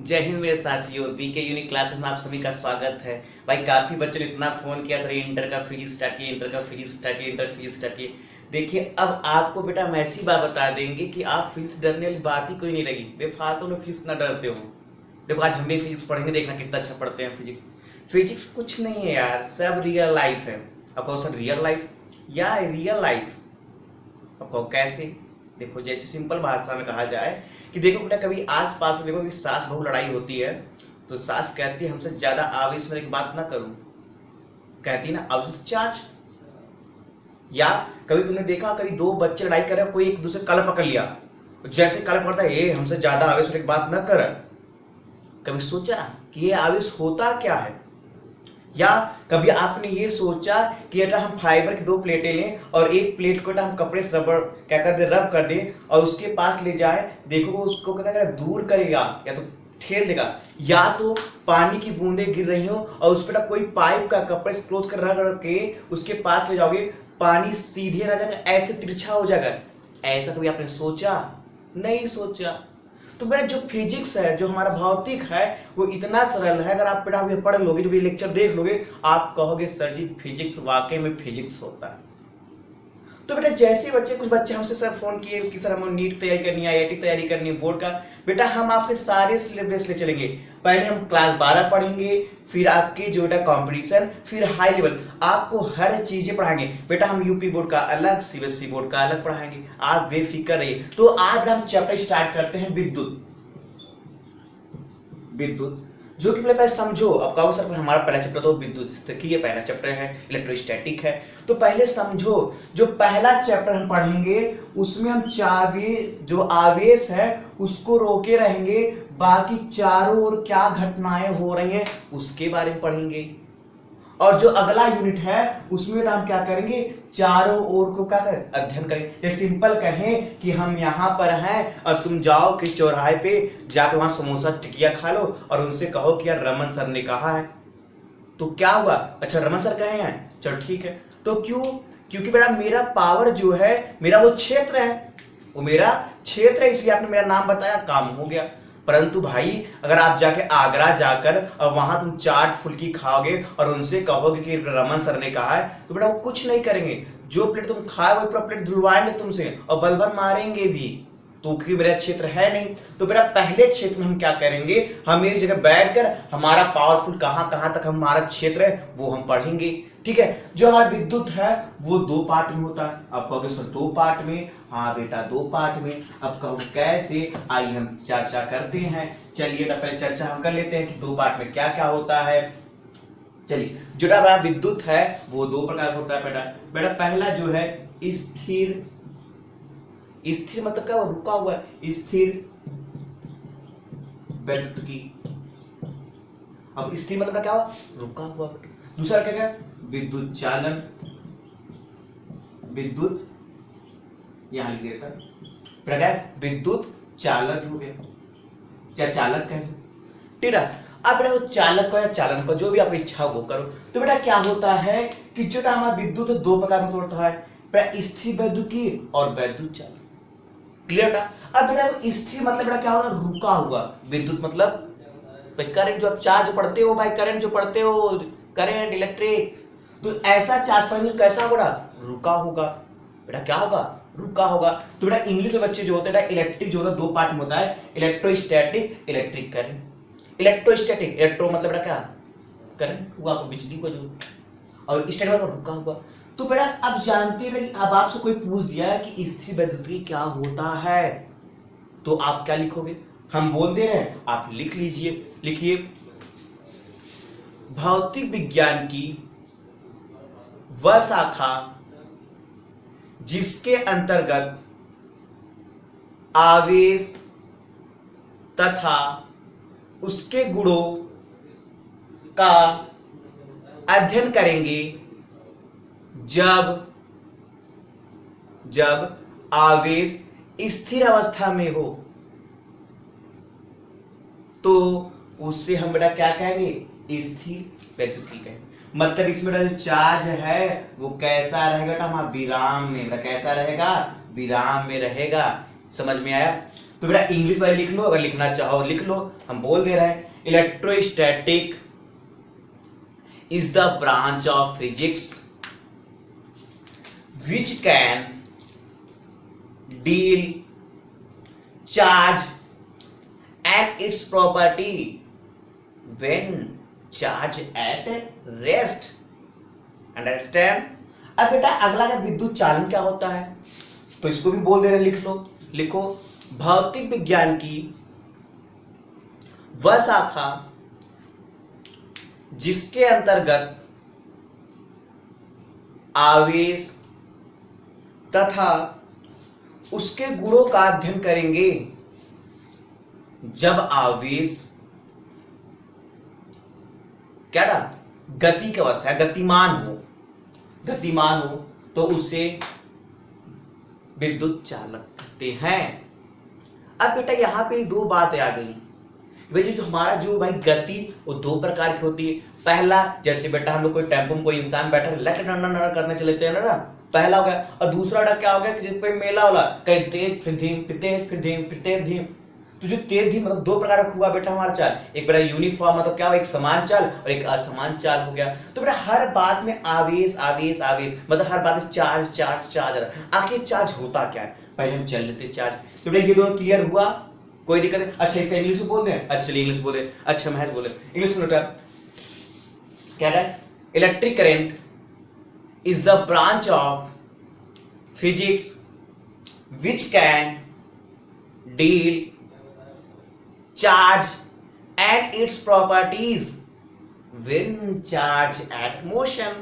जय हिंद मेरे साथियों, बीके यूनिक क्लासेस में आप सभी का स्वागत है। भाई काफी बच्चों ने इतना फोन किया, सर इंटर का फिजिक्स स्टार्ट किए, इंटर का फिजिक्स स्टार्ट किए, इंटर फिजिक्स स्टार्ट किए। देखिए अब आपको बेटा हम ऐसी बात बता देंगे कि आप फिजिक्स डरने वाली बात ही कोई नहीं लगी। बेफालतू में फिजिक्स ना डरते हो। देखो आज हम भी फिजिक्स पढ़ेंगे, देखना कितना अच्छा पढ़ते हैं फिजिक्स। फिजिक्स कुछ नहीं है यार, सब रियल लाइफ है। अब कहो सर रियल लाइफ या रियल लाइफ, अब कहो कैसे? देखो जैसे सिंपल भाषा में कहा जाए कि देखो बेटा, कभी आस पास में देखो कभी सास बहू लड़ाई होती है तो सास कहती है हमसे ज्यादा आवेश में एक बात ना करूं, कहती ना आवेश में चाच। या कभी तुमने देखा कभी दो बच्चे लड़ाई कर रहे हो, कोई एक दूसरे कल पकड़ लिया, जैसे कल पकड़ता है ये हमसे ज्यादा आवेश में एक बात ना कर। कभी सोचा कि ये आवेश होता क्या है? या कभी आपने ये सोचा कि बेटा हम फाइबर की दो प्लेटें लें और एक प्लेट को हम कपड़े से रबड़ क्या कर दे, रब कर दें और उसके पास ले जाए, देखो उसको क्या करेगा, दूर करेगा या तो ठेल देगा। या तो पानी की बूंदें गिर रही हो और उस पर कोई पाइप का कपड़े से क्लोथ कर रगड़ के उसके पास ले जाओगे, पानी सीधे ना जाकर ऐसे तिरछा हो जाएगा। ऐसा कभी आपने सोचा? नहीं सोचा। तो बेटा जो फिजिक्स है, जो हमारा भौतिक है, वो इतना सरल है। अगर आप बेटा पढ़ लोगे, जब ये लेक्चर देख लोगे, आप कहोगे सर जी फिजिक्स वाकई में फिजिक्स होता है। तो बेटा जैसे बच्चे, कुछ बच्चे हमसे सर फोन किए कि सर हमें नीट तैयारी करनी है, आईआईटी तैयारी करनी है, बोर्ड का। बेटा हम आपके सारे सिलेबस ले चलेंगे। पहले हम क्लास 12 पढ़ेंगे, फिर आपके जो बेटा कॉम्पिटिशन, फिर हाई लेवल, आपको हर चीजें पढ़ाएंगे। बेटा हम यूपी बोर्ड का अलग, सीबीएसई बोर्ड का अलग पढ़ाएंगे, आप बेफिक्र रहिए। तो आज हम चैप्टर स्टार्ट करते हैं विद्युत। विद्युत जो कि पहले समझो। अब कहो सर हमारा पहला चैप्टर तो विद्युत स्थितिकी, पहला चैप्टर है, इलेक्ट्रोस्टैटिक है। तो पहले समझो, जो पहला चैप्टर हम पढ़ेंगे उसमें हम जो आवेश है उसको रोके रहेंगे, बाकी चारों ओर क्या घटनाएं हो रही हैं उसके बारे में पढ़ेंगे। और जो अगला यूनिट है उसमें हम क्या करेंगे, चारों ओर को क्या करें, अध्ययन करें। ये सिंपल कहें कि हम यहां पर हैं और तुम जाओ कि चौराहे पे जाकर वहां समोसा टिकिया खा लो और उनसे कहो कि यार रमन सर ने कहा है, तो क्या हुआ? अच्छा रमन सर कहे हैं, चलो ठीक है। तो क्यों? क्योंकि बेटा मेरा पावर जो है, मेरा वो क्षेत्र है, वो मेरा क्षेत्र है, इसलिए आपने मेरा नाम बताया, काम हो गया। परंतु भाई अगर आप जाके आगरा जाकर और वहां तुम चाट फुल्की खाओगे और उनसे कहोगे कि रमन सर ने कहा है, तो बेटा वो कुछ नहीं करेंगे। जो प्लेट तुम खाए वो पूरा प्लेट धुलवाएंगे तुमसे और बल भर मारेंगे भी। तो क्योंकि मेरा क्षेत्र है नहीं, तो बेटा पहले क्षेत्र में हम क्या करेंगे, हम एक जगह बैठकर हमारा पावरफुल कहां कहां तक हमारा क्षेत्र है वो हम पढ़ेंगे। ठीक है। जो हमारा विद्युत है वो दो पार्ट में होता है। आप कहोगे सर दो पार्ट में? हाँ बेटा दो पार्ट में। अब कहोगे कैसे? आइए हम चर्चा करते हैं। चलिए पहले चर्चा हम कर लेते हैं कि दो पार्ट में क्या क्या होता है। चलिए जो हमारा विद्युत है वो दो प्रकार होता है बेटा। बेटा पहला जो है स्थिर। स्थिर मतलब क्या? रुका हुआ है, स्थिर विद्युत की। अब स्थिर मतलब क्या हुआ? रुका हुआ। दूसरा क्या क्या? विद्युत चालन। विद्युत यहां लिख देता है, विद्युत चालक हो गया, क्या चालक कह दो। ठीक है। अब बेटा वो चालक को या चालन को, जो भी आपकी इच्छा वो करो। तो बेटा क्या होता है कि जो हमारा विद्युत है दो प्रकार में होता है, बेटा स्थिर विद्युत की और विद्युत चालक। क्लियर बेटा? अब बेटा स्थिर मतलब बेटा क्या होता है? रुका हुआ। विद्युत मतलब करंट, जो आप चार्ज पढ़ते हो भाई, करंट जो पढ़ते हो, करंट इलेक्ट्रिक, तो ऐसा चार्ज पढ़ेंगे कैसा होगा? रुका होगा। बेटा क्या होगा? रुका होगा। तो बेटा इंग्लिश में बच्चे जो होते हैं, इलेक्ट्रिक जो होता है दो पार्ट में होता है, electrostatic, electric current. Electrostatic, electro मतलब बेटा क्या? करंट हुआ, बिजली को जो, और स्टैटिक मतलब रुका हुआ। तो बेटा अब जानते हैं कि अब आपसे कोई पूछ दिया है कि स्थिर विद्युत क्या होता है, तो आप क्या लिखोगे? हम बोल दे रहे हैं, आप लिख लीजिए। लिखिए, भौतिक विज्ञान की वह शाखा जिसके अंतर्गत आवेश तथा उसके गुणों का अध्ययन करेंगे, जब आवेश स्थिर अवस्था में हो, तो उससे हम बेटा क्या कहेंगे? स्थिर विद्युत कहेंगे। मतलब इसमें जो चार्ज है वो कैसा रहेगा? हमारा विराम में। कैसा रहेगा? विराम में रहेगा। समझ में आया? तो बेटा इंग्लिश वाले लिख लो, अगर लिखना चाहो लिख लो, हम बोल दे रहे हैं। Electrostatic is the branch of physics which can deal charge and its property when charge at rest. Understand? अब बेटा अगला का विद्युत चालन क्या होता है, तो इसको भी बोल दे रहे, लिख लो, लिखो। भौतिक विज्ञान की वह शाखा जिसके अंतर्गत आवेश तथा उसके गुणों का अध्ययन करेंगे। जब आवेश क्या ना गति की अवस्था है, गतिमान हो तो उसे विद्युत चालक कहते हैं। अब बेटा यहां पे दो बातें आ गई भाई, जो हमारा जो भाई गति वो दो प्रकार की होती है। पहला जैसे बेटा हम लोग कोई टेम्पो में कोई इंसान बैठा करने चले थे ना, पहला हो गया। और दूसरा बेटा क्या हो गया कि जिस पे मेला वाला कहीं तेज फिर धीम, फिर तेज फिर धीम, फिर तेज धीम। तो जो तेज धीम मतलब दो प्रकार का हुआ बेटा हमारा चाल, एक बेटा यूनिफॉर्म मतलब क्या हो, एक समान चाल और एक असमान चाल हो गया। तो बेटा हर बात में आवेश आवेश आवेश मतलब हर बात में चार्ज चार्ज चार्ज। आखिर चार्ज होता क्या है, पहले हम चल लेते चार्ज। तो बेटा ये दोनों क्लियर हुआ, कोई दिक्कत नहीं। अच्छा इसका इंग्लिश में बोल दें, अच्छा चलिए इंग्लिश बोले। अच्छा महज बोले इंग्लिश में बेटा क्या है, electric current is the branch of physics which can deal charge and its properties when charge at motion।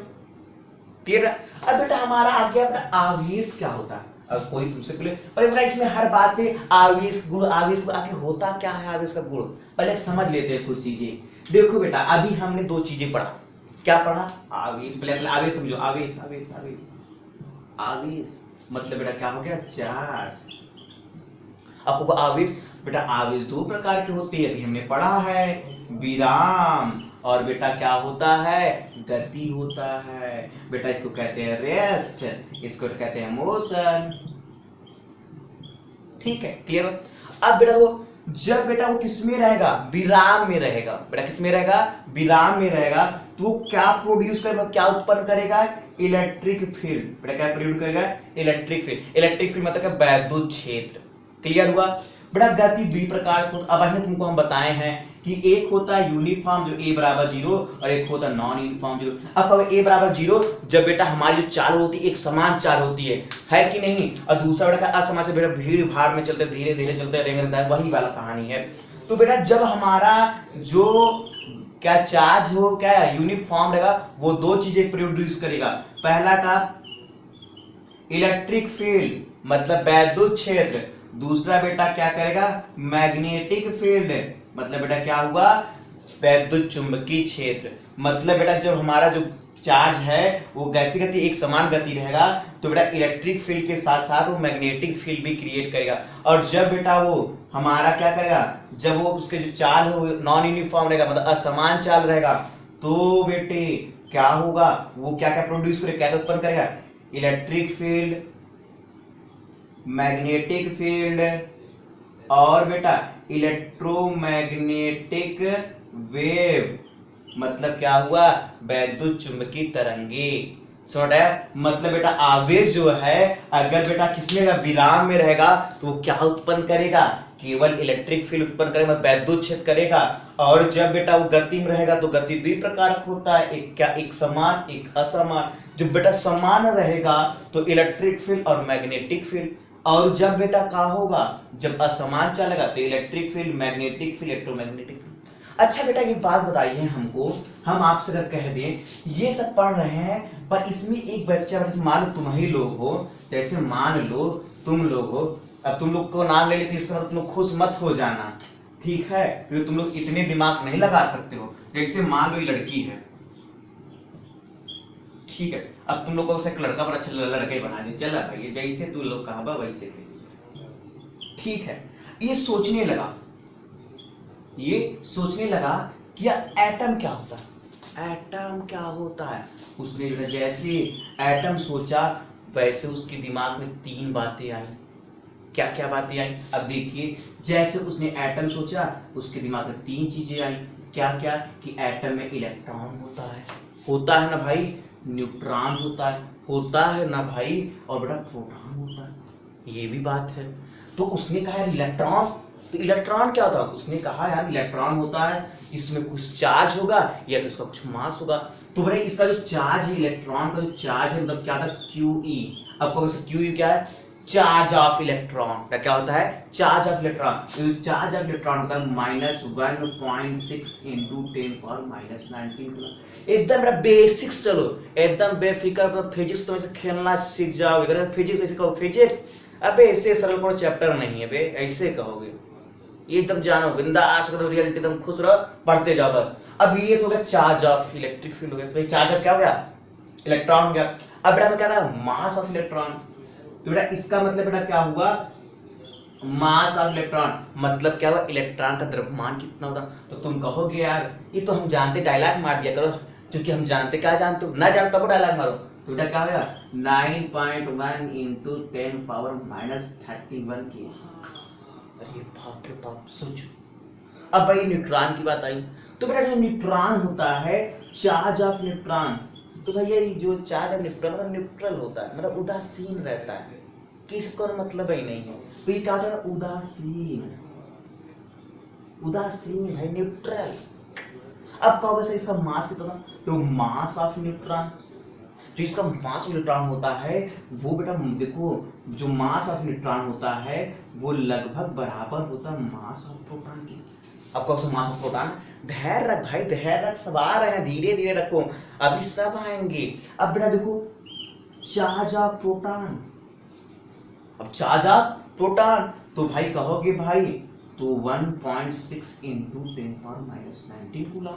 Clear है? अब बेटा हमारा आ गया बेटा आवेश क्या होता है। अब कोई तुमसे बोले पर बेटा इसमें हर बात पे आवेश गुण आके होता क्या है, आवेश का गुण पहले समझ लेते हैं कुछ चीजें। देखो बेटा अभी हमने दो चीजें पढ़ा, क्या पढ़ा, आवेश। पहले आवेश समझो, आवेश आवेश आवेश आवेश मतलब बेटा क्या हो गया, चार्ज। आपको आवेश बेटा आवेश दो प्रकार के होते हैं, अभी हमने पढ़ा है, विराम और बेटा क्या होता है, गति होता है। बेटा इसको कहते हैं रेस्ट, इसको कहते हैं मोशन। ठीक है, क्लियर। अब बेटा वो जब बेटा वो किस में रहेगा, विराम में रहेगा। बेटा किस में रहेगा, विराम में रहेगा। तो वो क्या प्रोड्यूस करेगा, क्या उत्पन्न करेगा, इलेक्ट्रिक फील्ड। बेटा क्या प्रोड्यूस करेगा, इलेक्ट्रिक फील्ड। इलेक्ट्रिक फील्ड मतलब क्या, वैद्युत क्षेत्र। क्लियर हुआ। बेटा गति दुई प्रकार की, अब अभी तुमको हम बताए हैं कि एक होता है यूनिफॉर्म जो ए बराबर 0 और एक होता है नॉन यूनिफॉर्म 0। अब ए बराबर 0 जब बेटा हमारी जो चाल होती है एक समान चाल होती है कि नहीं, और दूसरा बेटा असमान से बेटा भीड़ भाड़ में चलते धीरे धीरे चलते रहेंगे, वही वाला कहानी है। तो बेटा जब हमारा जो क्या चार्ज हो क्या यूनिफॉर्म रहेगा, वो दो चीजें प्रोड्यूस करेगा। पहला था इलेक्ट्रिक फील्ड मतलब वैद्युत क्षेत्र, दूसरा बेटा क्या करेगा, मैग्नेटिक फील्ड मतलब बेटा क्या हुआ, वैद्युत चुंबकीय क्षेत्र। मतलब बेटा जब हमारा जो चार्ज है वो कैसी गति, एक समान गति रहेगा, तो बेटा इलेक्ट्रिक फील्ड के साथ साथ वो मैग्नेटिक फील्ड भी क्रिएट करेगा। और जब बेटा वो हमारा क्या करेगा, जब वो उसके जो चाल हो नॉन यूनिफॉर्म रहेगा मतलब असमान चाल रहेगा, तो बेटे क्या होगा, वो क्या क्या प्रोड्यूस करेगा, क्या उत्पन्न करेगा, इलेक्ट्रिक फील्ड, मैग्नेटिक फील्ड और बेटा इलेक्ट्रोमैग्नेटिक वेव मतलब क्या हुआ, वैद्युत चुंबकीय तरंगे। समझ आया। मतलब बेटा आवेश जो है अगर बेटा किसमें विराम में रहेगा तो वो क्या उत्पन्न करेगा, केवल इलेक्ट्रिक फील्ड उत्पन्न करेगा, वैद्युत क्षेत्र करेगा। और जब बेटा वो गति में रहेगा तो गति दो प्रकार का होता है, एक क्या, एक समान एक असमान। जब बेटा समान रहेगा तो इलेक्ट्रिक फील्ड और मैग्नेटिक फील्ड, और जब बेटा क्या होगा, जब असमान चलेगा तो electric field, magnetic field, electromagnetic field. अच्छा बेटा ये बात बताइए हमको, हम आपसे अगर कह दें ये सब पढ़ रहे हैं पर इसमें एक बच्चा, मान लो तुम ही लोग हो, जैसे मान लो तुम लोग हो, अब तुम लोग को नाम ले लेते इसका मतलब तुम लोग खुश मत हो जाना, ठीक है, क्योंकि तुम लोग इतने दिमाग नहीं लगा सकते हो। जैसे मान लो ये लड़की है, ठीक है, अब तुम लोग को एक लड़का पर अच्छा लड़का ही बना दे, चला भाई जैसे तू लोग कहा वैसे, ठीक है। ये सोचने लगा कि यार एटम क्या होता है, एटम क्या होता है। उसने जैसे एटम सोचा वैसे उसके दिमाग में तीन बातें आई। क्या क्या बातें आई। अब देखिए, जैसे उसने एटम सोचा, उसके दिमाग में 3 चीजें आई। क्या क्या? कि एटम में इलेक्ट्रॉन होता है ना भाई, न्यूट्रॉन होता है ना भाई, और बेटा प्रोटॉन होता है, ये भी बात है। तो उसने कहा यार इलेक्ट्रॉन, तो इलेक्ट्रॉन क्या होता है? उसने कहा यार इलेक्ट्रॉन होता है, इसमें कुछ चार्ज होगा या तो इसका कुछ मास होगा। तो भाई इसका जो चार्ज है, इलेक्ट्रॉन का जो चार्ज है, मतलब क्या था? QE। अब कौन सा QE क्या है? Charge of electron. क्या होता है? Charge of electron. तो चार्ज ऑफ इलेक्ट्रॉन होता है -1.6 इंटू 10⁻⁻19। एकदम बेसिक्स, चलो एकदम बेफिक्र, फिजिक्स तो ऐसे खेलना सीख जाओगे। अगर फिजिक्स ऐसे कहो फिजिक्स, अबे ऐसे सरल कोई चैप्टर नहीं है बे, ऐसे कहोगे ये एकदम जानो बिंदास करो, रियलिटी एकदम खुश रहो, पढ़ते जाओ बस। अब ये तो हो गया चार्ज ऑफ इलेक्ट्रिक फील्ड हो गया। तो चार्ज ऑफ क्या हो गया? इलेक्ट्रॉन हो गया। अब बेटा क्या था? Mass of electron. तो बेटा इसका मतलब बेटा क्या हुआ? मास ऑफ इलेक्ट्रॉन मतलब क्या हुआ? इलेक्ट्रॉन का द्रव्यमान कितना होगा। तो तुम कहोगे यार ये तो हम जानते, डायलॉग मार दिया करो, क्योंकि हम जानते। क्या जानते हो? ना जानता हो डायलॉग मारो। तो बेटा क्या होगा? 9.1 इंटू 10⁻31 kg। अरे बाप रे बाप, सोचो। अब भाई न्यूट्रॉन की बात आई, तो बेटा जो न्यूट्रॉन होता है, चार्ज ऑफ न्यूट्रॉन, तो भैया ये जो चार्ज ऑफ न्यूट्रॉन मतलब न्यूट्रल होता है, मतलब उदासीन रहता है, किसी को मतलब ही नहीं है। तो ये क्या होता है? उदासीन, उदासीन भाई, न्यूट्रल। अब कहोगे सर इसका मास कितना? तो मास ऑफ न्यूट्रॉन, जो इसका मास ऑफ न्यूट्रॉन होता है वो बेटा देखो, जो मास ऑफ न्यूट्रॉन होता है वो लगभग बराबर होता है मास ऑफ प्रोटॉन के। अब कौन सा मास ऑफ प्रोटॉन? धैर्य रख भाई, धैर्य रख, सब आ रहे हैं, धीरे धीरे रखो, अभी सब आएंगे। अब बेटा देखो, चार्ज ऑफ प्रोटॉन, अब चार्ज ऑफ प्रोटॉन, तो भाई कहोगे भाई तो 1.6 इंटू 10⁻⁻19 कूलम।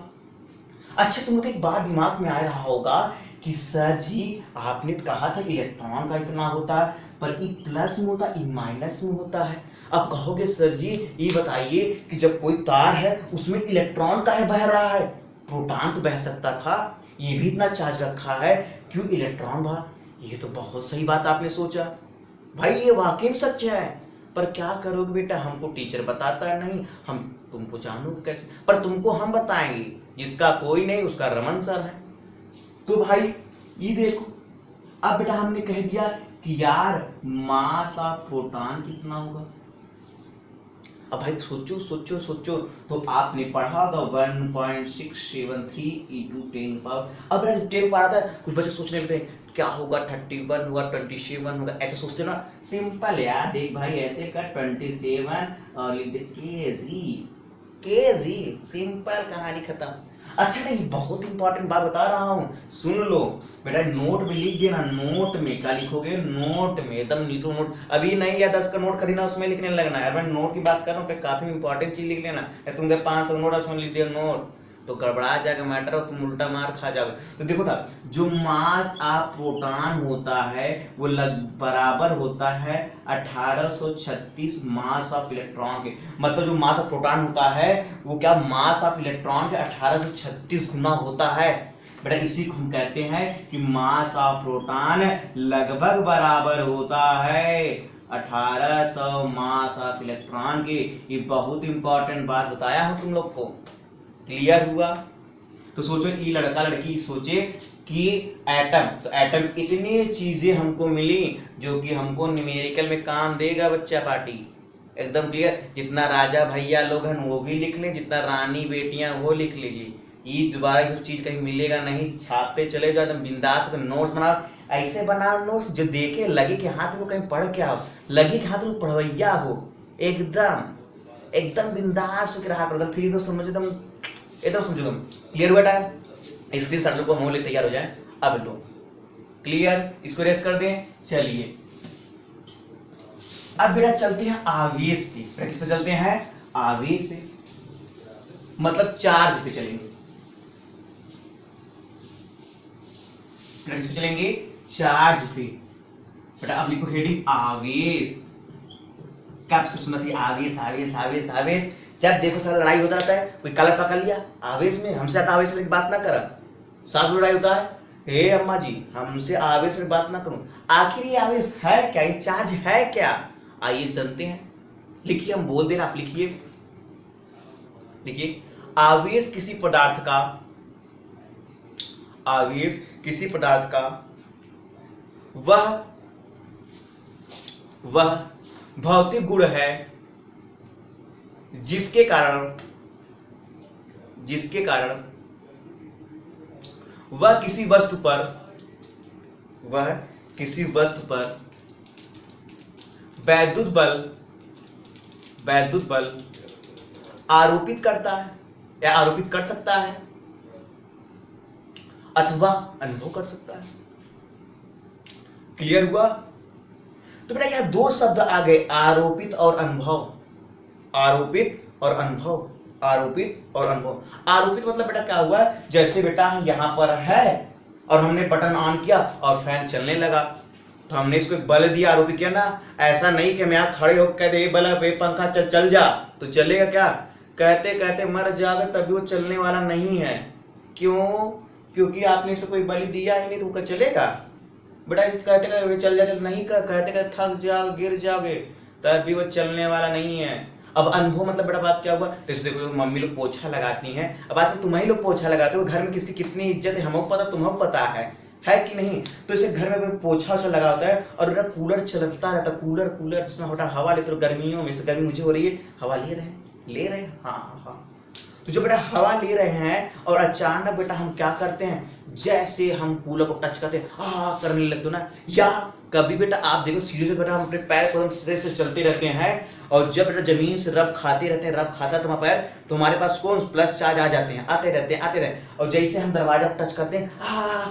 अच्छा तुम लोग एक बात दिमाग में आ रहा होगा कि सर जी आपने तो कहा था इलेक्ट्रॉन का इतना होता है, पर ई प्लस में होता, ई माइनस में होता है। अब कहोगे सर जी ये बताइए कि जब कोई तार है उसमें इलेक्ट्रॉन काहे बह रहा है? प्रोटॉन तो बह सकता था, ये भी इतना चार्ज रखा है, क्यों इलेक्ट्रॉन बहा? ये तो बहुत सही बात आपने सोचा भाई, ये वाकई में सच है। पर क्या करोगे बेटा, हमको टीचर बताता है नहीं, हम तुमको जानोगे कैसे? पर तुमको हम बताएंगे, जिसका कोई नहीं उसका रमन सर है। तो भाई ये देखो, अब बेटा हमने कह दिया कि यार मास ऑफ प्रोटॉन कितना होगा। अब भाई सोचो सोचो सोचो, तो आपने पढ़ा होगा 1.673 इंटू 10 पावर। अब 10 पावर आता है, कुछ बच्चे सोचने लगते हैं क्या होगा, 31 होगा, 27 होगा, ऐसे सोचते ना। सिंपल यार, देख भाई ऐसे कर 27 और लिख दे केजी, केजी, सिंपल, कहानी खत्म। अच्छा नहीं, बहुत इंपॉर्टेंट बात बता रहा हूँ, सुन लो बेटा, नोट में लिख देना। नोट में क्या लिखोगे? नोट में एकदम लिखो नोट। अभी नहीं या 10 का नोट खरीदना उसमें लिखने लगना है। मैं नोट की बात कर रहा हूँ, काफी इंपॉर्टेंट चीज लिख लेना। तुम 500 नोट उसमें लिख दिया नोट तो गड़बड़ा जाएगा मैटर, और तुम उल्टा मार खा जाओगे। तो देखो ना, जो मास ऑफ प्रोटॉन होता है वो बराबर होता है 1836 मास ऑफ इलेक्ट्रॉन के। मतलब जो मास ऑफ प्रोटॉन होता है वो क्या, मास ऑफ इलेक्ट्रॉन के 1836 गुना होता है। बेटा इसी को हम कहते हैं कि मास ऑफ प्रोटॉन लगभग बराबर होता है 1800 मास ऑफ इलेक्ट्रॉन के। ये बहुत इंपॉर्टेंट बात बताया हूं तुम लोग को, क्लियर हुआ? तो सोचो, ये लड़का लड़की सोचे कि एटम, तो एटम इतनी चीजें हमको मिली जो कि हमको न्यूमेरिकल में काम देगा बच्चा पार्टी, एकदम क्लियर। जितना राजा भैया लोग हैं वो भी लिख लें, जितना रानी बेटियां वो लिख लीजिए। ये दोबारा ये सब चीज कहीं मिलेगा नहीं, छापते चले जाओ एकदम बिंदास होकर नोट्स बनाओ। ऐसे बनाओ नोट्स जो देखे लगे कि हाँ तुम कहीं पढ़ के आओ, लगे कि हाँ तुम पढ़वैया हो, एकदम एकदम बिंदास होकर रहा करो, फिर तो समझो एकदम समझो तुम। क्लियर हुआ टाइम? स्क्रीन शॉट को मोहल्ले तैयार हो जाए। अब लो क्लियर, इसको रेस कर दें। चलिए अब बेटा चलते हैं आवेश पे। किस पे चलते हैं? आवेश पे, मतलब चार्ज पे चलेंगे। किस पे चलेंगे? चार्ज पे। बेटा अब लिखो हेडिंग आवेश। क्या सुना थी? आवेश आवेश आवेश आवेश। जब देखो सर लड़ाई होता रहता है, कोई कलर पकड़ लिया आवेश में, हमसे ज्यादा आवेश में बात ना करा, साथ में लड़ाई होता है, हे अम्मा जी हमसे आवेश में बात ना करो। आखिर ये आवेश है क्या? ये चार्ज है क्या? आइए जानते हैं। लिखिए, हम बोल दे रहे, आप लिखिए। लिखिए, आवेश किसी पदार्थ का, आवेश किसी पदार्थ का वह भौतिक गुण है जिसके कारण वह किसी वस्तु पर वैद्युत बल आरोपित करता है या आरोपित कर सकता है अथवा अनुभव कर सकता है। क्लियर हुआ? तो बेटा यह दो शब्द आ गए, आरोपित और अनुभव। आरोपित और अनुभव, आरोपित और अनुभव। आरोपित मतलब बेटा क्या हुआ, जैसे बेटा यहां पर है और हमने बटन ऑन किया और फैन चलने लगा, तो हमने इसको एक बल दिया, आरोपित किया ना। ऐसा नहीं कि मैं यहां खड़े होकर कह दे बल्ब, पंखा चल जा, तो चलेगा क्या? कहते कहते मर जाएगा, तभी वो चलने वाला नहीं है। क्यों? क्योंकि आपने इसको कोई बल दिया ही नहीं, तो वो चलेगा बेटा? कहते कहते चल जा, चल नहीं, कहते कहते थक जाओ, गिर जाओगे, तभी वो चलने वाला नहीं है। अब अनुभव मतलब बेटा बात क्या हुआ, जैसे देखो मम्मी लोग पोछा लगाती हैं, अब आजकल तुम्हारी लोग पोछा लगाते हो, घर में किसकी कितनी इज्जत है हमको पता, तुम्हें पता है कि नहीं? तो इसे घर में पोछा वोछा लगा होता है और बेटा कूलर चलता रहता है, कूलर जिसमें बेटा हवा लेते हो। गर्मियों में से गर्मी मुझे हो रही है, हवा ले रहे हैं, हाँ। तो जो बेटा हवा ले रहे हैं और अचानक बेटा हम क्या करते हैं, जैसे हम कूलर को टच करते हैं करने लगते हो ना। या कभी बेटा आप देखो सीधे से बेटा हम अपने पैर को सीधे से चलते रहते हैं और जब बेटा जमीन से रब खाते रहते हैं, रब खाता है तुम्हारा पैर, तो हमारे पास कौन प्लस चार्ज आ जाते हैं, आते रहते हैं। और जैसे हम दरवाजा को टच करते हैं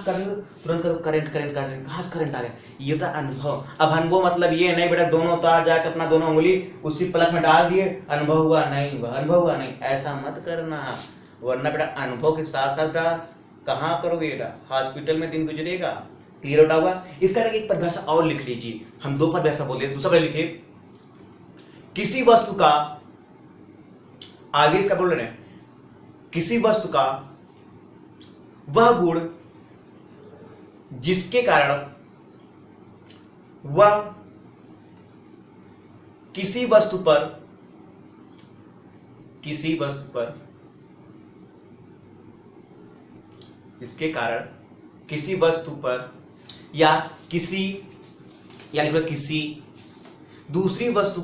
तुरंत करंट कहाँ से करंट आ गया, ये होता अनुभव। अब अनुभव मतलब ये नहीं बेटा दोनों तार जाकर अपना दोनों उंगली उसी प्लग में डाल दिए, अनुभव हुआ नहीं, ऐसा मत करना, वरना बेटा अनुभव के साथ साथ बेटा कहाँ करोगे बेटा, हॉस्पिटल में दिन गुजरेगा। क्लियर होगा? इसका एक परिभाषा और लिख लीजिए, हम दो परिभाषा बोल दिए, दूसरा पहले लिखिए, किसी वस्तु का आवेश का बोल रहे हैं, किसी वस्तु का वह गुण जिसके कारण वह किसी वस्तु पर इसके कारण किसी वस्तु पर या किसी दूसरी वस्तु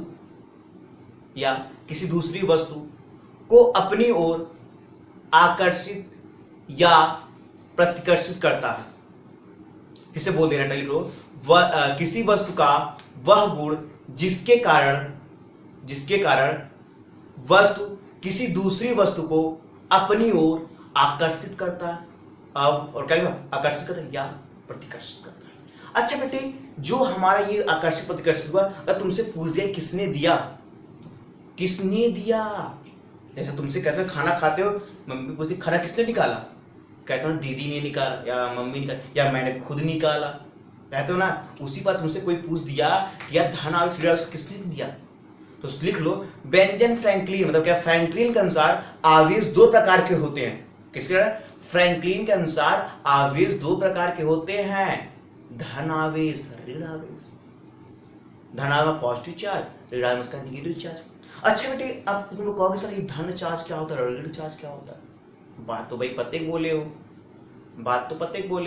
या किसी दूसरी वस्तु को अपनी ओर आकर्षित या प्रतिकर्षित करता है। फिर से बोल देना, लिख लो, किसी वस्तु का वह गुण जिसके कारण वस्तु किसी दूसरी वस्तु को अपनी ओर आकर्षित करता है। अब और क्या आकर्षित करता है या प्रतिकर्षित करता है। अच्छा बेटे, जो हमारा ये आकर्षित प्रतिकर्षित हुआ, अगर तुमसे पूछ दिया किसने दिया, जैसे तुमसे कहते हो खाना खाते हो, मम्मी पूछती खाना किसने निकाला, कहते हो ना दीदी ने निकाला या मम्मी निकाला या मैंने खुद निकाला, कहते हो ना। उसी बात तुमसे कोई पूछ दिया या धन आवेश किसने दिया, तो लिख लो, बेंजामिन फ्रैंकलिन मतलब क्या, फ्रैंकलिन के अनुसार आवेश दो प्रकार के होते हैं। किसके? फ्रैंकलिन के अनुसार आवेश दो प्रकार के होते हैं, धन आवेश, ऋण आवेश। धन आवेश पॉजिटिव चार्ज, ऋण आवेश का नेगेटिव चार्ज। अच्छा बेटे, अब तुम लोग कहोगे सर ये धन चार्ज क्या होता है, ऋण चार्ज क्या होता है? बात तो भाई पते बोले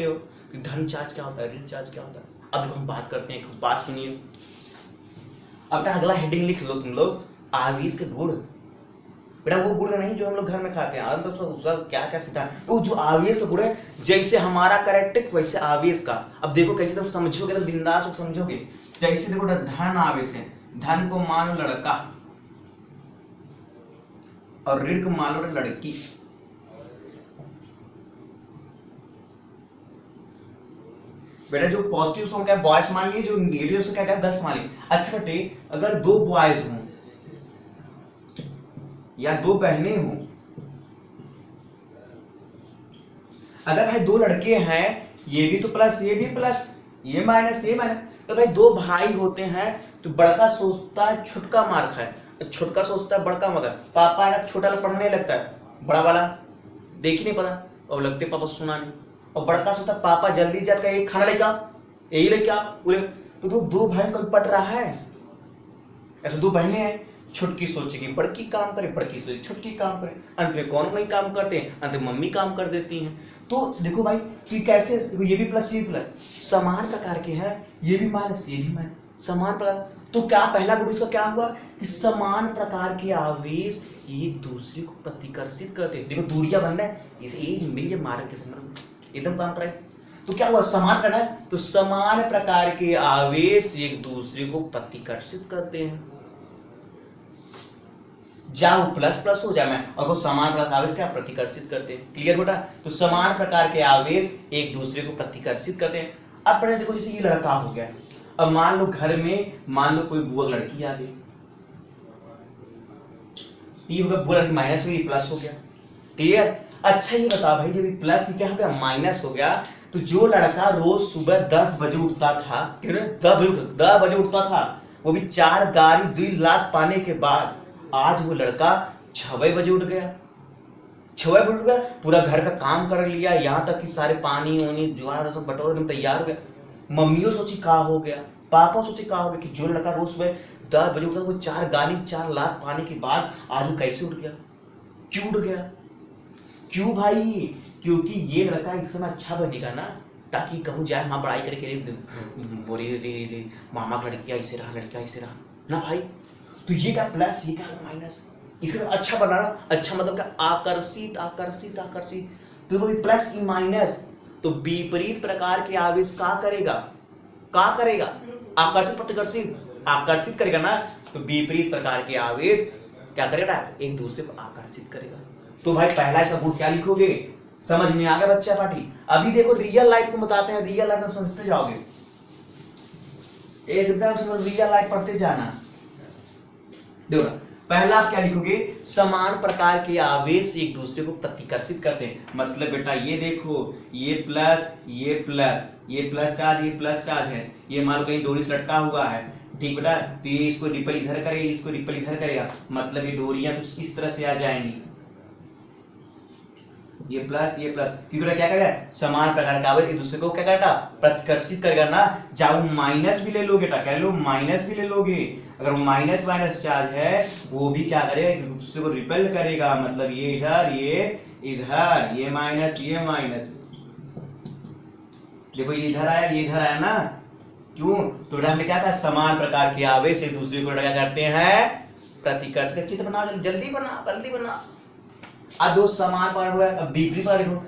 हो कि धन चार्ज क्या होता है, ऋण चार्ज क्या होता है। अब देखो हम बात करते हैं, बात सुनिए। अपना अगला हेडिंग लिख लो तुम लोग, आवेश के गुण। बेटा वो गुण नहीं जो हम लोग घर में खाते हैं, मतलब उसका क्या क्या सीखा, तो जो आवेश का गुण है, जैसे हमारा कैरेक्टर वैसे आवेश का। अब देखो कैसे तुम समझोगे तो बिंदास समझोगे। जैसे देखो धन आवेश है, धन को मान लो लड़का और ऋण को मान लो लड़की। बेटा जो पॉजिटिव सो क्या बॉयज मान लिए, जो नेगेटिव से क्या 10 मान लिए। अच्छा बेटे, अगर दो बॉयज हों या दो बहनें हों, अगर भाई दो लड़के हैं, ये भी तो प्लस ये भी प्लस, ये माइनस ये माइनस, तो भाई दो भाई होते हैं, तो बड़का सोचता है छोटका मार खाए, छोटका सोचता है बड़का मगर। पापा है ना, छोटा पढ़ने लगता है, बड़ा वाला देख ही नहीं पता और लगते पापा सुना नहीं, और बड़का सोचता पापा जल्दी जाकर यही खाना लेके आओ, यही लेके आओ बोले, तो दो भाई को पट रहा है, ऐसे दो बहनें हैं, छुटकी सोचेगी बड़की काम करे, बड़की सोचे छुटकी काम करे, अंत में कौन नहीं काम करते हैं, अंत में मम्मी काम कर देती हैं। तो देखो भाई कि कैसे, देखो ये भी प्लस ये प्लस समान प्रकार के हैं, ये भी माइनस ये भी माइनस समान प्रकार। तो क्या पहला गुण इसका क्या हुआ कि समान प्रकार के आवेश एक दूसरे को प्रतिकर्षित करते हैं। देखो दूरियां बन रहा है, इसे एक मिलिए मार के एकदम काम कराए। तो क्या हुआ, समान करना है तो समान प्रकार के आवेश एक दूसरे को प्रतिकर्षित करते हैं। जाओ प्लस प्लस हो जाए मैं, और वो समान प्रकार आवेश क्या प्रतिकर्षित करते हैं। क्लियर बेटा, तो समान प्रकार के आवेश एक दूसरे को प्रतिकर्षित करते हैं। अब पहले देखो जैसे ये लड़का हो गया, अब मान लो घर में मान लो कोई बुआ लड़की आ गई, ये हो गया बुआ लड़की माइनस में प्लस हो गया। क्लियर। अच्छा ये बता भाई जब प्लस क्या हो गया माइनस हो गया, तो जो लड़का रोज सुबह 10 बजे उठता था, 10 बजे उठता था, वो भी 4 गाड़ी 2 लाख पाने के बाद आज वो लड़का 6 बजे उठ गया। 6 बजे उठ गया, पूरा घर का काम कर लिया, यहाँ तक कि सारे पानी वानी जुआर सब बटोर एकदम तैयार हो गया। मम्मियों सोची कहा हो गया, पापा सोचे कहा हो गया कि जो लड़का रोज सुबह 10 बजे उठता था, वो 4 गाड़ी 4 लाख पाने के बाद आज वो कैसे उठ गया, क्यों उठ गया? क्यों भाई? क्योंकि ये लड़का इस समय अच्छा बनेगा ना, ताकि कहूँ जाए वहां पढ़ाई करके बोले मामा का लड़कियां ऐसे रहा, लड़कियां ऐसे रहा ना भाई। तो ये क्या प्लस, ये क्या माइनस, इसे अच्छा बनाना। अच्छा मतलब क्या, आकर्षित आकर्षित आकर्षित। तो कोई प्लस ई माइनस, तो विपरीत प्रकार के आवेश का करेगा, का करेगा आकर्षित प्रतिकर्षित, आकर्षित करेगा ना। तो विपरीत प्रकार के आवेश क्या करेगा, एक दूसरे को आकर्षित करेगा। तो भाई पहला इसका गुण क्या लिखोगे, समझ में आ गया बच्चा पार्टी। अभी देखो रियल लाइफ को बताते हैं, रियल लाइफ में समझते जाओगे, एकदम समझ रियल लाइफ पढ़ते जाना। देखो ना, पहला आप क्या लिखोगे, समान प्रकार के आवेश एक दूसरे को प्रतिकर्षित करते हैं। मतलब बेटा ये देखो, ये प्लस ये प्लस, ये प्लस चार्ज ये प्लस चार्ज है, ये मान लो कहीं डोरी से लटका हुआ है, ठीक बेटा। तो ये इसको रिपल इधर करेगा, इसको रिपल इधर करेगा, मतलब ये डोरियां कुछ इस तरह से आ जाएंगी, ये प्लस क्योंकि बेटा क्या करेगा, समान प्रकार का आवेश एक दूसरे को क्या करेगा, प्रतिकर्षित करेगा ना। चाहे माइनस भी ले लोगे, क्या लो माइनस भी ले लोगे, अगर माइनस माइनस चार्ज है वो भी क्या करेगा, एक दूसरे को रिपेल करेगा। मतलब ये इधर ये इधर, ये माइनस ये माइनस, देखो ये इधर आया ये इधर आया ना, क्यों? तो बेटा हमने क्या कहा, समान प्रकार के आवेश एक दूसरे को क्या करते हैं, प्रतिकर्षित। चित्र बना, जल्दी बना जल्दी बना। अब दो समान पढ़ हुआ है, अब विपरीत पर देखो,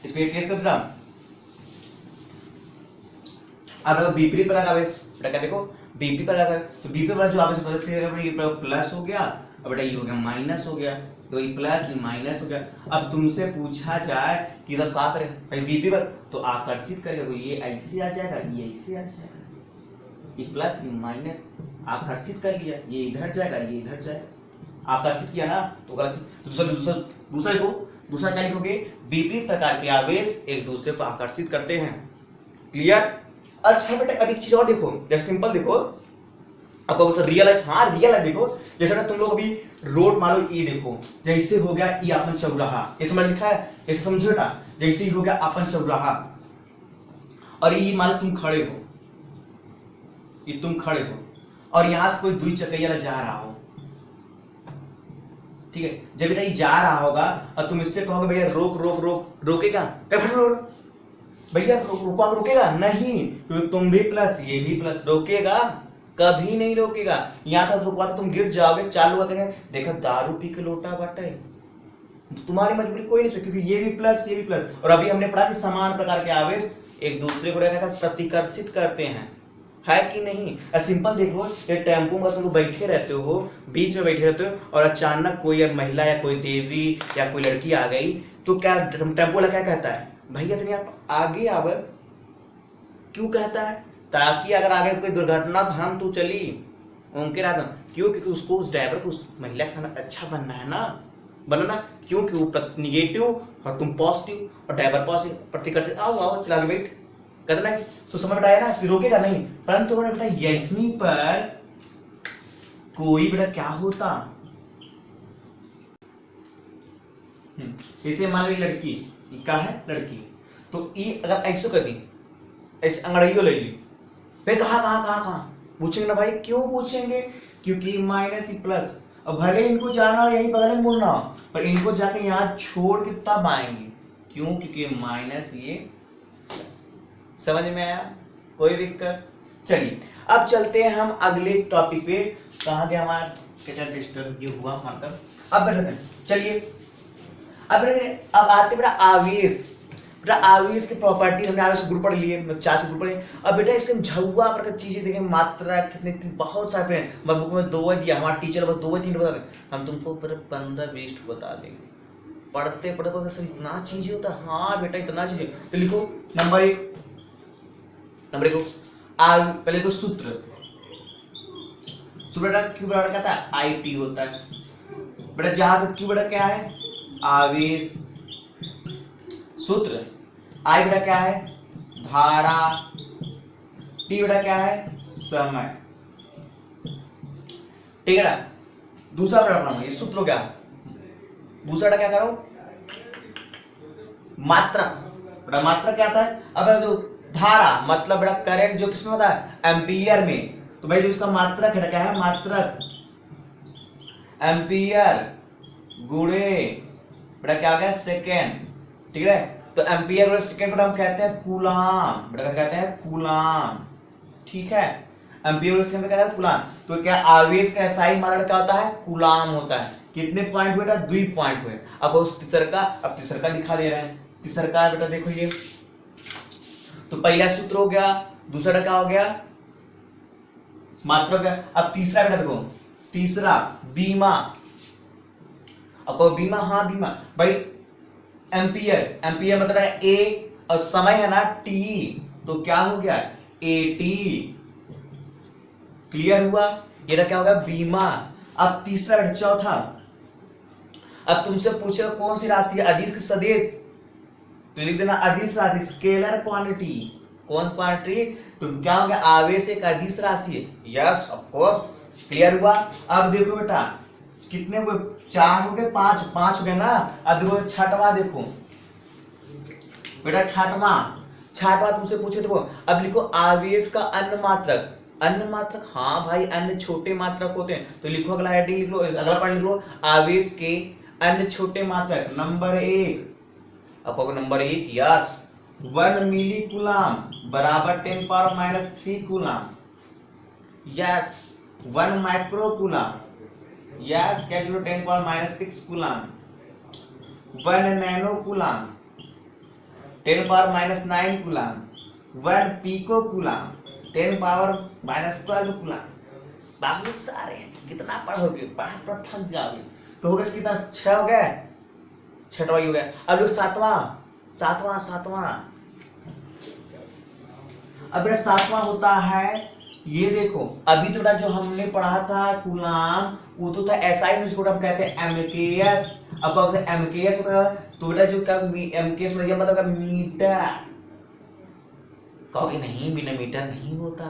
इस पे केस कर रहा। अब विपरीत प्रकार का आवेश बेटा क्या देखो, विपरीत प्रकार का, तो विपरीत प्रकार जो आवेश से ये प्लस हो गया, अब बेटा ये हो गया माइनस हो गया, तो ये प्लस ये माइनस हो गया। अब तुमसे पूछा जाए कि तब क्या करें भाई, विपरीत पर तो आकर्षित करेगा, तो ये ऐसे आ जाएगा, ये ऐसे आ जाएगा, ये प्लस ये माइनस आकर्षित कर लिया, ये इधर जाएगा ये इधर जाएगा, आकर्षित किया ना, तो गलत। दूसरा क्या लिखोगे, विपरीत प्रकार के आवेश एक दूसरे को आकर्षित करते हैं। क्लियर। अच्छा बेटा अब एक चीज और देखो, जैसे सिंपल देखो, अब रियल लाइफ, हाँ रियल लाइफ देखो, जैसे तुम लोग अभी रोड मान लो ये देखो, जैसे हो गया ये अपन चौराहा, ये समझ लिखा है, जैसे समझो बेटा, जैसे ही हो गया अपन चौराहा, और ये मान लो तुम खड़े हो, ये तुम खड़े हो, और यहां से कोई 2 चक्कैया जा रहा हो, ठीक है। जब बेटा ये जा रहा होगा और तुम इससे कहोगे भैया रोक रोक रोक, रोकेगा भैया रोकेगा नहीं, क्योंकि तुम भी प्लस ये भी प्लस, रोकेगा कभी नहीं रोकेगा। यहाँ तक रुकवा तो तुम गिर जाओगे, चालू होते देखा दारू पी के लोटा बाटे, तुम्हारी मजबूरी कोई नहीं, क्योंकि ये भी प्लस ये भी प्लस। और अभी हमने पढ़ा कि समान प्रकार के आवेश एक दूसरे को प्रतिकर्षित करते हैं, है कि नहीं। सिंपल देखो, ये टेम्पो में तुम बैठे रहते हो, बीच में बैठे रहते हो, और अचानक कोई महिला या कोई देवी या कोई लड़की आ गई, तो क्या टेम्पो वाला क्या कहता है, भैया तनी आप आगे आवे, क्यों कहता है, ताकि अगर आगे कोई दुर्घटना तो हम तू चली उनके रात, क्यों? क्योंकि उसको उस ड्राइवर को उस महिला के सामने अच्छा बनना है ना, बनना, क्योंकि वो निगेटिव और तुम पॉजिटिव, और ड्राइवर पॉजिटिव, प्रतिकर्षित। आओ आओ चला बैठ कहते ना, तो समझ में आया ना कि रोकेगा नहीं। परंतु उन्होंने बेटा यहीं पर कोई बेटा क्या होता, इसे मान ली लड़की, क्या है लड़की, तो ये अगर ऐसे कर दी, ऐसे अंगड़ाइयों ले ली, भाई कहाँ कहाँ कहाँ कहाँ पूछेंगे ना भाई, क्यों पूछेंगे? क्योंकि माइनस ई प्लस, और भले इनको जाना यही बगल में मुड़ना हो, पर इनको जाके यहाँ छोड़ के तब आएंगे। क्यों? क्योंकि माइनस ये। समझ में आया? कोई दिक्कत? चलिए अब चलते हैं हम अगले टॉपिक पे। कहाँ गया हमारा कैचर डिस्टर्ब ये हुआ मतलब। अब बैठते हैं, चलिए अब आते बेटा आवेश। बेटा आवेश की प्रॉपर्टी हमने आवेश ग्रुप पढ़ लिए, 4 ग्रुप पढ़े। अब बेटा इसके झुआ प्रकार चीजें देखें, मात्रा कितने बहुत सारे हैं। मैं बुक में 2 दिया, हमारा टीचर बस 2-3 बता दें, हम तुमको 15-20 बता देंगे। पढ़ते पढ़ते सर इतना चीजें होता है। हाँ बेटा इतना चीजें, तो लिखो नंबर 1 पहले लिखो सूत्र बेटा क्यू बराबर क्या था? IT होता है बेटा, जहां पे क्यू बेटा क्या है? आवेश। सूत्र आई बेटा क्या है? धारा। टी बेटा क्या है? समय। ठीक है ना? दूसरा बेटा पढ़ाऊंगा, ये सूत्र क्या? दूसरा बेटा क्या करो? मात्रा। बेटा मात्रा क्या आता है? अब जो धारा मतलब बेटा करंट जो किसमें होता है? एम्पियर में। तो भाई जो इसका मात्रक है क्या है? मात्रक एम्पियर गुणे बेटा क्या हो गया? सेकेंड। ठीक है, तो एम्पियर गुणे सेकेंड को हम कहते हैं कूलाम। बेटा क्या कहते हैं? कूलाम। ठीक है, एम्पियर गुणे सेकेंड क्या है? कूलाम। तो क्या आवेश का एसआई मात्रा क्या होता है? कूलाम होता है। कितने पॉइंट बेटा? 2 पॉइंट हुए। अब उस तीसर का लिखा दे रहे हैं। तीसर का बेटा देखो ये, तो पहला सूत्र हो गया, दूसरा क्या हो गया? मात्रा हो गया। अब तीसरा बेटा देखो, तीसरा बीमा। अब कहो बीमा, हाँ बीमा भाई एम्पियर मतलब है ए, और समय है ना टी, तो क्या हो गया? AT। क्लियर हुआ? ये क्या होगा? बीमा। अब तीसरा बेटा चौथा, अब तुमसे पूछेगा कौन सी राशि है? अदिश की सदिश, तो लिख देना अदिश राशि, स्केलर क्वांटिटी। कौन सी क्वांटिटी? तो क्या हो गया? आवेश एक अदिश राशि है। Yes of course. क्लियर हुआ? अब देखो बेटा कितने हुए? 4 हो गए, 5 हो गए ना। अब देखो छठवां, देखो बेटा छठवां तुमसे पूछे तो अब लिखो आवेश का अन्य मात्रक। अन्य मात्रक, हाँ भाई अन्य छोटे मात्रक होते हैं, तो लिखो अगला हेडिंग लिख लो, अगला पॉइंट लिख लो, आवेश के अन्य छोटे मात्रक। नंबर 1, अब नंबर 1 यस 1 मिली कूलाम बराबर 10⁻³ coulomb. Yes 1 micro coulomb, yes क्या 10⁻6 coulomb. 1 nano coulomb 10⁻9 coulomb. 1 pico coulomb 10⁻12 coulomb. बहुत सारे हैं, कितना पढ़ोगे? पढ़ थक जाओगे। तो हो गया कितना? 6 हो गया, छठवा हो गया। अब लोग सातवां अब बेटा सातवां होता है, ये देखो अभी तो जो हमने पढ़ा था कूलाम, वो तो था एसआई में, जिसको हम कहते हैं एमकेएस। अब एमकेएस होता है, तो बेटा जो एमकेएस मतलब मीटर। कहोगे नहीं बिना मीटर नहीं होता।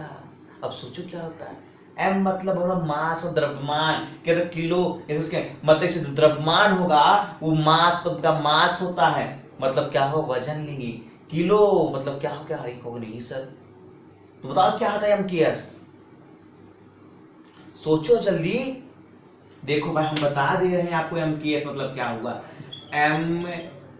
अब सोचो क्या होता है? एम मतलब होगा मास और द्रव्यमान, क्या तो किलो, इसके मतलब से द्रव्यमान होगा वो मास, तो का मास होता है, मतलब क्या हो? वजन लेंगे। किलो मतलब क्या हो? क्या कहोगे नहीं सर, तो बताओ क्या होता है एमकेएस? सोचो जल्दी। देखो भाई हम बता दे रहे हैं आपको एमकेएस मतलब क्या होगा। एमकेएस,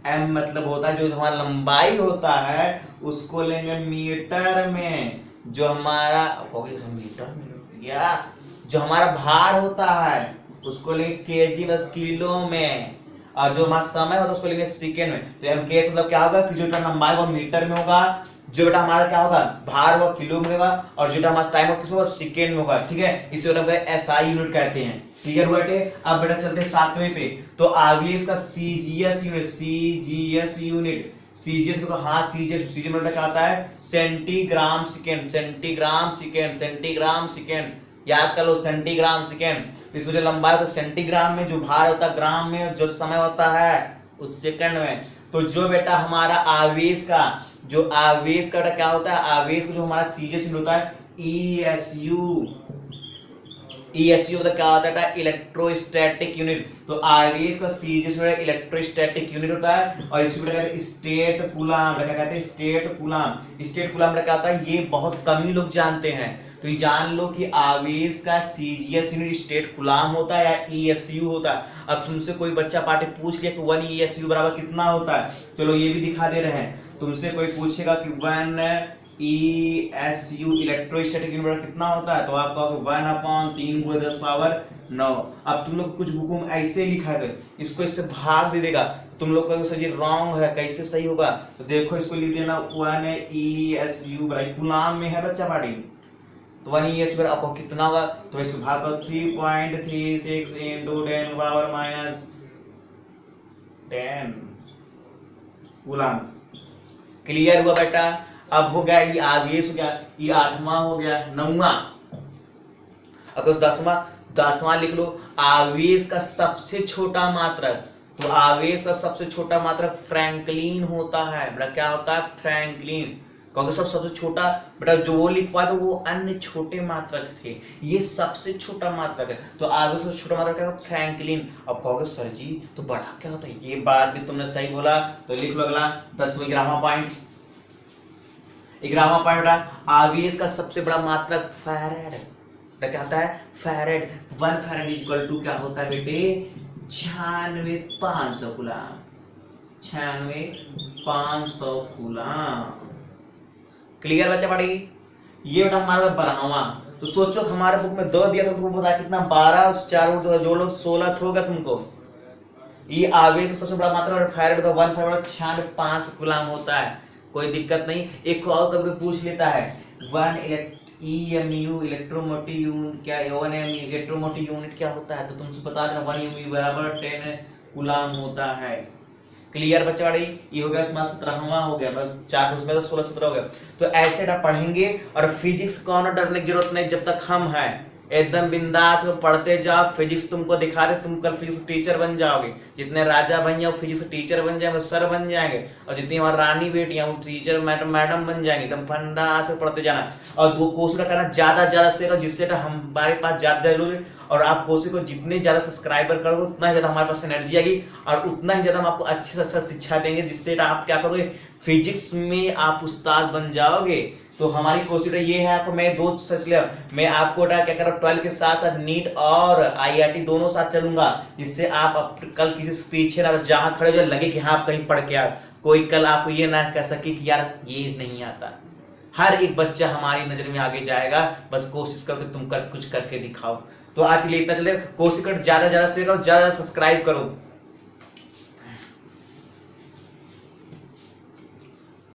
एम मतलब होता है जो हमारा लंबाई होता है उसको लेंगे मीटर में, जो हमारा मीटर में, यस जो हमारा भार होता है उसको लेंगे केजी मतलब किलो में, और जो हमारा समय होता है उसको लेंगे सेकेंड में। तो एमकेएस मतलब क्या होगा कि जो लंबाई वो मीटर में होगा, जो बेटा हमारा क्या होगा भार हुआ किलो में होगा, और जो हमारा टाइम होगा किस होगा? सेकेंड में होगा। ठीक है, इसे एसआई यूनिट कहते हैं। क्लियर हुआ बेटे? अब बेटा चलते 7वें पे, तो आवेश का सीजीएस यूनिट, सीजीएस को हाँ सीजीएस मतलब क्या आता है? Centigram second. याद कर लो सेंटीग्राम सेकेंड। इसमें जो लंबाई होता है सेंटीग्राम में, जो भार होता है ग्राम में, और जो समय होता है उस सेकंड में। तो जो बेटा हमारा आवेश का क्या होता है? आवेश का जो हमारा सीजीएस यूनिट होता है ESU, ESU मतलब क्या होता है? Electrostatic unit. तो आवेश का सीजीएस इलेक्ट्रोस्टैटिक यूनिट होता है, और इसको क्या कहते हैं? State coulomb. क्या कहते हैं? State coulomb. स्टेट कूलाम क्या होता है? ये बहुत कम ही लोग जानते हैं। तो ये जान लो कि आवेश का सीजीएस यूनिट स्टेट कूलाम होता है या ESU होता है। अब तुमसे कोई बच्चा पार्टी पूछ लिया कि 1 ESU बराबर कितना होता है, चलो ये भी दिखा दे रहे हैं। तुमसे कोई पूछेगा कि 1 ESU इलेक्ट्रोस्टैटिक यूनिट कितना होता है, तो आप कहोगे 1/3 × 10⁹। अब तुम लोग कुछ बुकों में ऐसे लिखा है, इसको इससे भाग दे देगा, तुम लोग कहोगे सर जी रॉन्ग है, कैसे सही होगा? तो देखो इसको लिख देना 1 ESU कूलाम में है बच्चा पार्टी। तो 1 ESU आपको कितना होगा? तो इसको भाग करो 3.36 × 10⁻10 कूलाम। क्लियर हुआ बेटा? अब हो गया ये आवेश, हो गया ये 8वां, हो गया 9वां। अगर 10वां लिख लो, आवेश का सबसे छोटा मात्रक। तो आवेश का सबसे छोटा मात्रक फ्रैंकलिन होता है बेटा। क्या होता है? फ्रैंकलिन। क्योंकि सबसे छोटा बेटा जो वो लिख पाए तो वो अन्य छोटे मात्रक थे, ये सबसे छोटा मात्रक है। तो आवेश का छोटा मात्रक क्या है? फ्रैंकलिन। अब कहोगे सर जी तो बड़ा क्या होता है? ये बात भी तुमने सही बोला। तो लिख लो अगला 11वां पॉइंट। 11वां पॉइंट बेटा, आवेश का सबसे बड़ा मात्रक फैराड। क्या होता है? फैराड। 1 फैराड इक्वल टू क्या होता है बेटे? 96,500 कूलाम। 96,500 कूलाम। क्लियर बच्चा पढ़ी? ये बेटा हमारा 12वां। तो सोचो हमारे बुक में 2 दिया था, तुमको पता कितना? 12 4 जोड़ लो 16 होगा तुमको। ये आवेश का सबसे बड़ा मात्रक फैराड, 1 फैराड 96,500 कूलाम होता है। कोई दिक्कत नहीं। एक और कभी पूछ लेता है 1 EMU इलेक्ट्रोमोटिव यूनिट क्या है? 1 EMU इलेक्ट्रोमोटिव यूनिट क्या होता है? तो तुमसे बता देना 1 EMU बराबर 10 कूलाम होता है। क्लियर बच्चा बड़ी? ये हो गया तुम्हारा 17वां, हो गया 4 उसमें तो 16 17 हो गया। तो ऐसे ना पढ़ेंगे, और फिजिक्स को ना डरने की जरूरत नहीं, जब तक हम हैं एकदम बिंदास में पढ़ते जाओ। फिजिक्स तुमको दिखा दे, तुम कल फिजिक्स टीचर बन जाओगे। जितने राजा भैया वो फिजिक्स टीचर बन जाएंगे, सर बन जाएंगे, और जितनी हमारी रानी बेटियां वो टीचर मैडम बन जाएंगे। एकदम बिंदास में पढ़ते जाना, और दो कोशिश करना ज्यादा से, जिससे हमारे पास ज्यादा जरूरी। और आप कोशिश को जितने ज्यादा सब्सक्राइबर करोगे उतना ही ज्यादा हमारे पास एनर्जी आएगी, और उतना ही ज्यादा हम आपको अच्छे से अच्छा शिक्षा देंगे, जिससे आप क्या करोगे? फिजिक्स में आप उस्ताद बन जाओगे। तो हमारी कोशिश ये है, आपको मैं दो सच लिया, मैं आपको क्या कर रहा हूँ 12 के साथ साथ नीट और IIT दोनों साथ चलूंगा, जिससे आप कल किसी से पीछे ना जहां खड़े हो लगे कि हाँ आप कहीं पढ़ के आ, कोई कल आपको ये ना कह सके कि यार ये नहीं आता। हर एक बच्चा हमारी नजर में आगे जाएगा, बस कोशिश करो कि तुम कुछ करके दिखाओ। तो आज के लिए इतना चले, कोशिश करो ज्यादा से ज्यादा सब्सक्राइब करो।